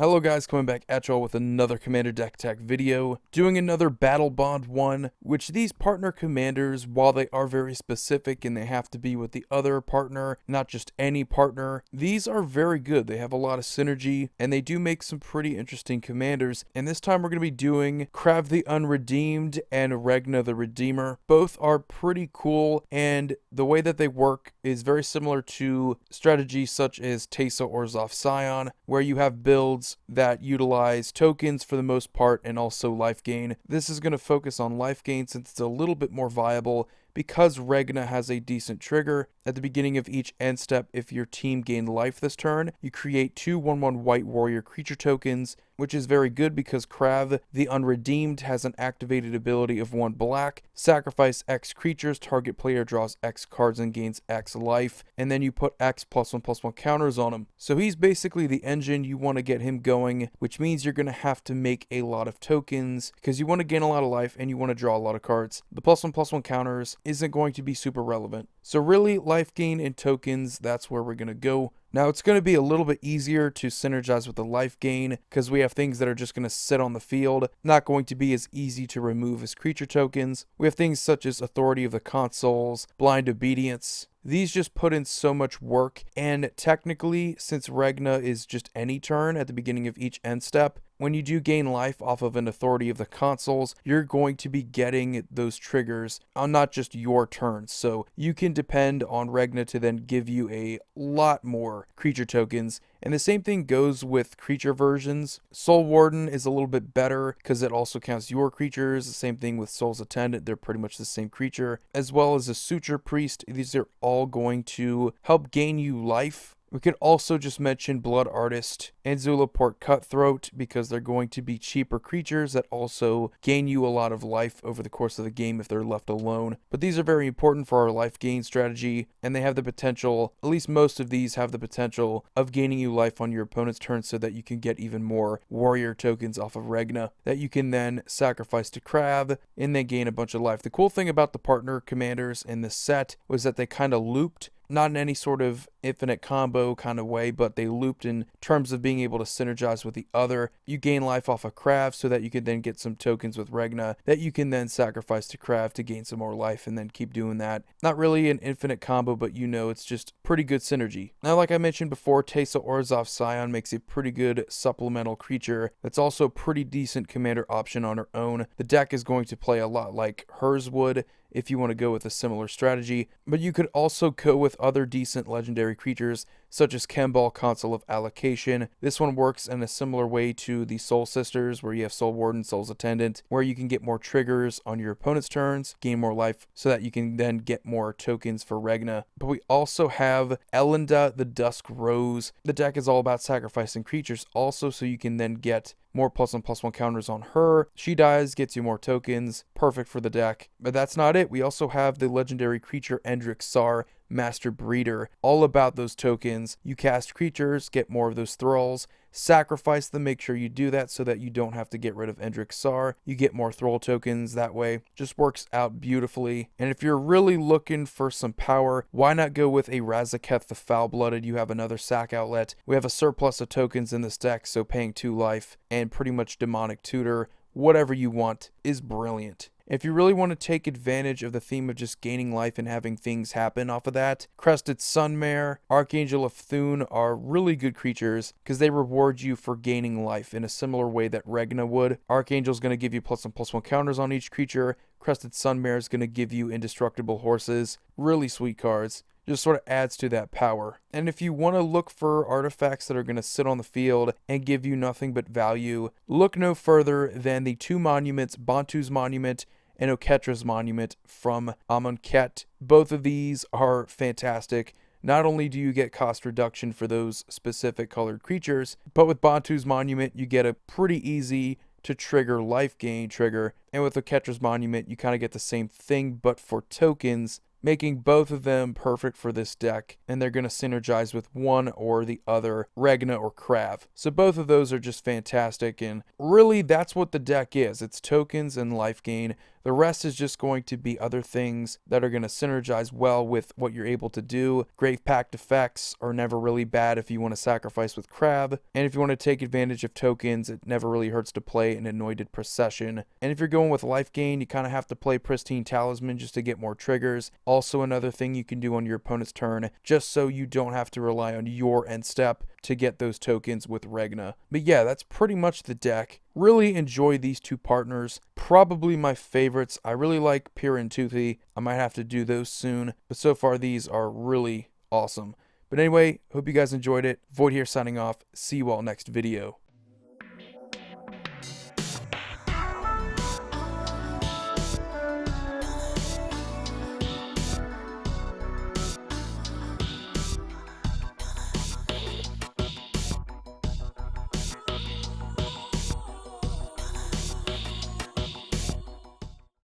Hello guys, coming back at y'all with another Commander Deck Tech video, doing another Battlebond one, which these partner commanders, while they are very specific and they have to be with the other partner, not just any partner, these are very good. They have a lot of synergy, and they do make some pretty interesting commanders, and this time we're going to be doing Krav the Unredeemed and Regna the Redeemer. Both are pretty cool, and the way that they work is very similar to strategies such as Teysa or Zoth Scion, where you have builds that utilize tokens for the most part and also life gain. This is going to focus on life gain since it's a little bit more viable because Regna has a decent trigger. At the beginning of each end step, if your team gained life this turn, you create two 1/1 white warrior creature tokens, which is very good because Krav the Unredeemed has an activated ability of 1 black, sacrifice X creatures, target player draws X cards and gains X life, and then you put X +1/+1 counters on him. So he's basically the engine. You want to get him going, which means you're going to have to make a lot of tokens because you want to gain a lot of life and you want to draw a lot of cards. The +1/+1 counters isn't going to be super relevant. So really, life gain and tokens, that's where we're going to go. Now, it's going to be a little bit easier to synergize with the life gain because we have things that are just going to sit on the field, not going to be as easy to remove as creature tokens. We have things such as Authority of the Consuls, Blind Obedience. These just put in so much work, and technically, since Regna is just any turn at the beginning of each end step, when you do gain life off of an Authority of the Consuls, you're going to be getting those triggers on not just your turns. So you can depend on Regna to then give you a lot more creature tokens. And the same thing goes with creature versions. Soul Warden is a little bit better because it also counts your creatures. The same thing with Soul's Attendant. They're pretty much the same creature. As well as a Suture Priest. These are all going to help gain you life. We could also just mention Blood Artist and Zulaport Cutthroat because they're going to be cheaper creatures that also gain you a lot of life over the course of the game if they're left alone. But these are very important for our life gain strategy, and they have the potential, at least most of these have the potential, of gaining you life on your opponent's turn so that you can get even more warrior tokens off of Regna that you can then sacrifice to Krav and then gain a bunch of life. The cool thing about the partner commanders in this set was that they kind of looped. Not in any sort of infinite combo kind of way, but they looped in terms of being able to synergize with the other. You gain life off of Krav so that you can then get some tokens with Regna that you can then sacrifice to Krav to gain some more life and then keep doing that. Not really an infinite combo, but you know it's just pretty good synergy. Now, like I mentioned before, Teysa or Zoth Scion makes a pretty good supplemental creature that's also a pretty decent commander option on her own. The deck is going to play a lot like hers would if you want to go with a similar strategy, but you could also go with other decent legendary creatures such as Kembal, Consul of Allocation. This one works in a similar way to the Soul Sisters, where you have Soul Warden, Soul's Attendant, where you can get more triggers on your opponent's turns, gain more life, so that you can then get more tokens for Regna. But we also have Elinda, the Dusk Rose. The deck is all about sacrificing creatures also, so you can then get more +1/+1 counters on her. She dies, gets you more tokens. Perfect for the deck. But that's not it. We also have the legendary creature Endrick Sar, Master Breeder. All about those tokens. You cast creatures, get more of those thralls. Sacrifice them, make sure you do that so that you don't have to get rid of Endrick Sar. You get more thrall tokens that way. Just works out beautifully. And if you're really looking for some power, why not go with a Razaketh the Foul-Blooded? You have another sack outlet. We have a surplus of tokens in this deck, so paying 2 life and pretty much Demonic Tutor, whatever you want, is brilliant. If you really want to take advantage of the theme of just gaining life and having things happen off of that, Crested Sunmare, Archangel of Thune are really good creatures because they reward you for gaining life in a similar way that Regna would. Archangel's going to give you +1/+1 counters on each creature. Crested Sunmare is going to give you indestructible horses. Really sweet cards. Just sort of adds to that power. And if you want to look for artifacts that are going to sit on the field and give you nothing but value, look no further than the 2 monuments, Bantu's Monument and Oketra's Monument from Amonkhet. Both of these are fantastic. Not only do you get cost reduction for those specific colored creatures, but with Bantu's Monument, you get a pretty easy to trigger life gain trigger. And with Oketra's Monument, you kind of get the same thing, but for tokens, making both of them perfect for this deck, and they're going to synergize with one or the other, Regna or Krav. So both of those are just fantastic, and really that's what the deck is. It's tokens and life gain. The rest is just going to be other things that are going to synergize well with what you're able to do. Grave Pact effects are never really bad if you want to sacrifice with Krav, and if you want to take advantage of tokens, it never really hurts to play an Anointed Procession. And if you're going with life gain, you kind of have to play Pristine Talisman just to get more triggers. Also another thing you can do on your opponent's turn, just so you don't have to rely on your end step to get those tokens with Regna. But yeah, that's pretty much the deck. Really enjoy these two partners. Probably my favorites. I really like Pure and Toothy. I might have to do those soon. But so far, these are really awesome. But anyway, hope you guys enjoyed it. Void here signing off. See you all next video.